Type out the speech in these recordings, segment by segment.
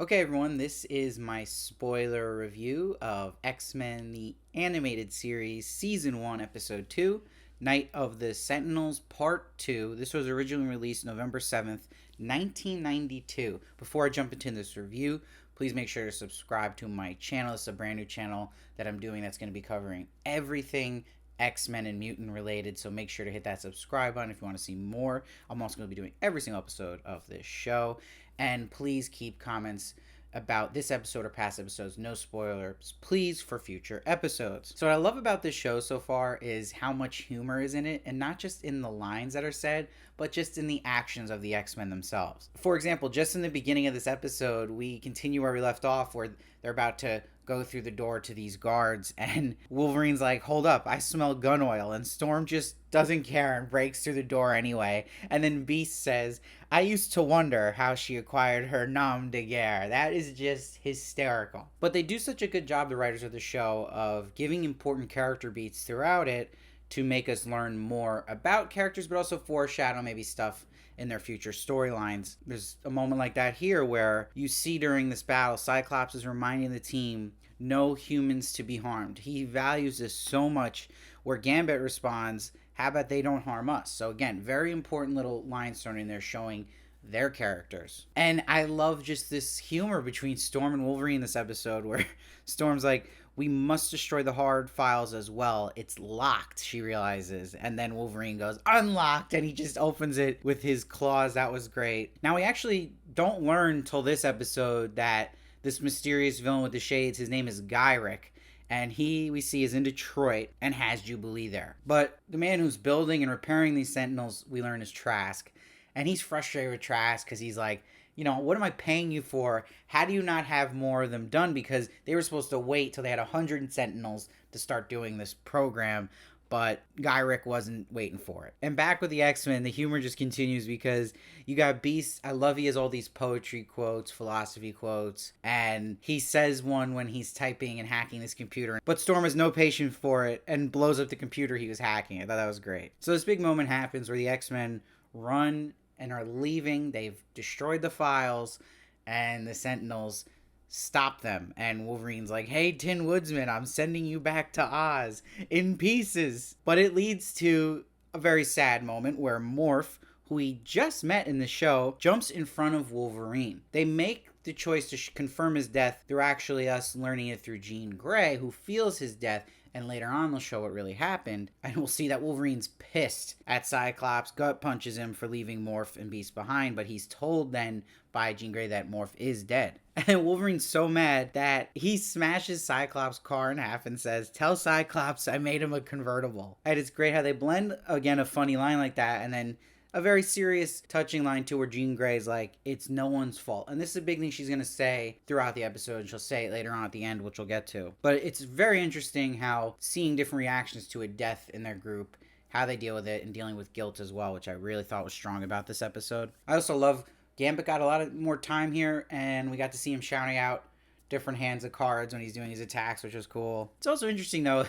Okay, everyone, this is my spoiler review of X-Men the Animated Series Season 1, Episode 2, Night of the Sentinels, Part 2. This was originally released November 7th, 1992. Before I jump into this review, please make sure to subscribe to my channel. It's a brand new channel that I'm doing that's going to be covering everything X-Men and mutant related, so make sure to hit that subscribe button if you want to see more. I'm also going to be doing every single episode of this show. And please keep comments about this episode or past episodes, no spoilers, please, for future episodes. So what I love about this show so far is how much humor is in it, and not just in the lines that are said, but just in the actions of the X-Men themselves. For example, just in the beginning of this episode, we continue where we left off, where they're about to go through the door to these guards, and Wolverine's like, hold up, I smell gun oil, and Storm just doesn't care and breaks through the door anyway. And then Beast says, I used to wonder how she acquired her nom de guerre. That is just hysterical. But they do such a good job, the writers of the show, of giving important character beats throughout it to make us learn more about characters, but also foreshadow maybe stuff in their future storylines. There's a moment like that here where you see during this battle, Cyclops is reminding the team, no humans to be harmed. He values this so much, where Gambit responds, how about they don't harm us? So again, very important little lines thrown in there showing their characters. And I love just this humor between Storm and Wolverine in this episode, where Storm's like, we must destroy the hard files as well. It's locked, she realizes. And then Wolverine goes, unlocked, and he just opens it with his claws. That was great. Now, we actually don't learn till this episode that this mysterious villain with the shades, his name is Gyrick, and we see is in Detroit and has Jubilee there. But the man who's building and repairing these Sentinels, we learn, is Trask. And he's frustrated with Trask because he's like, what am I paying you for? How do you not have more of them done? Because they were supposed to wait till they had 100 Sentinels to start doing this program, but Gyrick wasn't waiting for it. And back with the X-Men, the humor just continues because you got Beast. I love he has all these poetry quotes, philosophy quotes, and he says one when he's typing and hacking this computer. But Storm has no patience for it and blows up the computer he was hacking. I thought that was great. So this big moment happens where the X-Men run and are leaving. They've destroyed the files, and the Sentinels stop them. And Wolverine's like, hey, Tin Woodsman, I'm sending you back to Oz in pieces. But it leads to a very sad moment where Morph, who we just met in the show, jumps in front of Wolverine. They make the choice to confirm his death through actually us learning it through Jean Grey, who feels his death, and later on they'll show what really happened, and we'll see that Wolverine's pissed at Cyclops, gut punches him for leaving Morph and Beast behind, but he's told then by Jean Grey that Morph is dead. And Wolverine's so mad that he smashes Cyclops' car in half and says, tell Cyclops I made him a convertible. And it's great how they blend, again, a funny line like that, and then a very serious, touching line too, where Jean Grey's like, it's no one's fault. And this is a big thing she's going to say throughout the episode, and she'll say it later on at the end, which we'll get to. But it's very interesting how seeing different reactions to a death in their group, how they deal with it, and dealing with guilt as well, which I really thought was strong about this episode. I also love Gambit got a lot of more time here, and we got to see him shouting out different hands of cards when he's doing his attacks, which was cool. It's also interesting, though,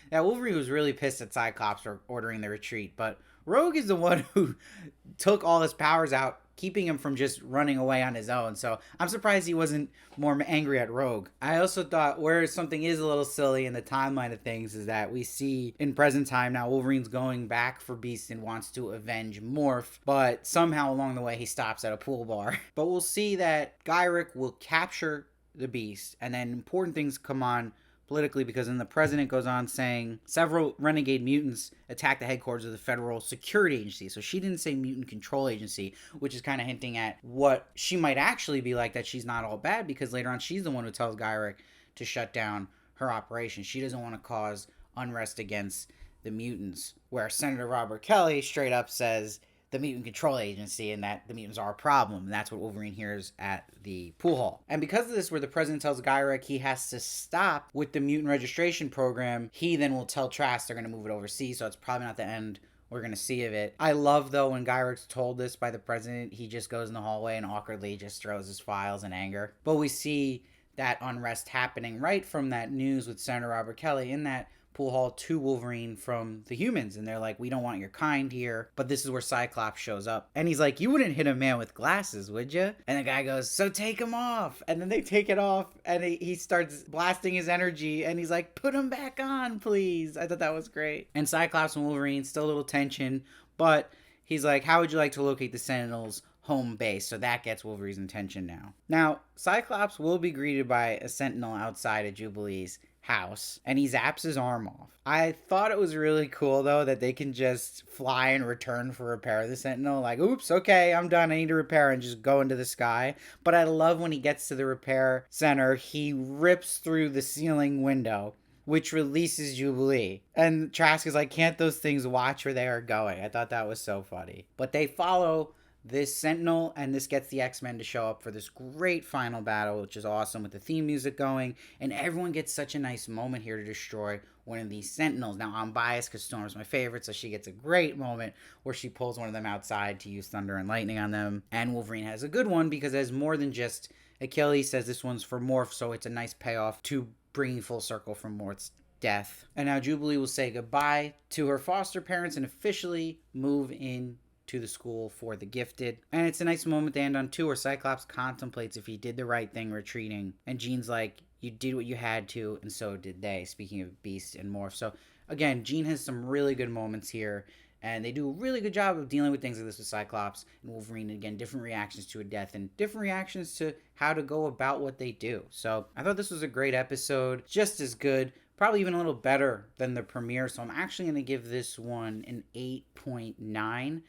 that Wolverine was really pissed at Cyclops for ordering the retreat, but Rogue is the one who took all his powers out, keeping him from just running away on his own. So I'm surprised he wasn't more angry at Rogue. I also thought where something is a little silly in the timeline of things is that we see in present time now Wolverine's going back for Beast and wants to avenge Morph, but somehow along the way he stops at a pool bar. But we'll see that Gyrick will capture the Beast, and then important things come on politically, because then the president goes on saying several renegade mutants attacked the headquarters of the Federal Security Agency. So she didn't say Mutant Control Agency, which is kind of hinting at what she might actually be like, that she's not all bad, because later on she's the one who tells Gyrick to shut down her operation. She doesn't want to cause unrest against the mutants, where Senator Robert Kelly straight up says the Mutant Control Agency and that the mutants are a problem. And that's what Wolverine hears at the pool hall. And because of this, where the president tells Gyrick he has to stop with the mutant registration program, he then will tell Trask they're going to move it overseas. So it's probably not the end we're going to see of it. I love, though, when Gyrick's told this by the president, he just goes in the hallway and awkwardly just throws his files in anger. But we see that unrest happening right from that news with Senator Robert Kelly, in that pool hall to Wolverine from the humans, and they're like, we don't want your kind here. But this is where Cyclops shows up, and he's like, you wouldn't hit a man with glasses, would you? And the guy goes, so take them off. And then they take it off, and he starts blasting his energy, and he's like, put them back on, please. I thought that was great. And Cyclops and Wolverine, still a little tension, but he's like, how would you like to locate the Sentinels' home base? So that gets Wolverine's attention now. Now, Cyclops will be greeted by a Sentinel outside of Jubilee's house, and he zaps his arm off. I thought it was really cool, though, that they can just fly and return for repair the Sentinel. Like, oops, okay, I'm done. I need to repair, and just go into the sky. But I love when he gets to the repair center, he rips through the ceiling window, which releases Jubilee. And Trask is like, can't those things watch where they are going? I thought that was so funny. But they follow this Sentinel, and this gets the X-Men to show up for this great final battle, which is awesome, with the theme music going, and everyone gets such a nice moment here to destroy one of these Sentinels. Now, I'm biased because Storm's my favorite, so she gets a great moment where she pulls one of them outside to use thunder and lightning on them, and Wolverine has a good one because it has more than just Achilles says this one's for Morph, so it's a nice payoff to bringing full circle from Morph's death. And now Jubilee will say goodbye to her foster parents and officially move in to the school for the gifted. And it's a nice moment to end on too, where Cyclops contemplates if he did the right thing retreating, and Jean's like, you did what you had to, and so did they, speaking of Beast and Morph. So again, Jean has some really good moments here, and they do a really good job of dealing with things like this with Cyclops and Wolverine. Again, different reactions to a death and different reactions to how to go about what they do. So I thought this was a great episode, just as good, probably even a little better than the premiere. So I'm actually going to give this one an 8.9.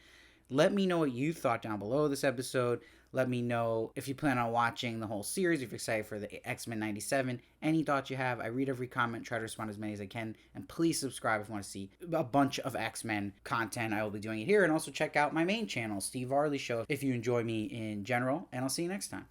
Let me know what you thought down below this episode. Let me know if you plan on watching the whole series, if you're excited for the X-Men 97, any thoughts you have. I read every comment, try to respond as many as I can, and please subscribe if you want to see a bunch of X-Men content. I will be doing it here, and also check out my main channel, Steve Varley Show, if you enjoy me in general, and I'll see you next time.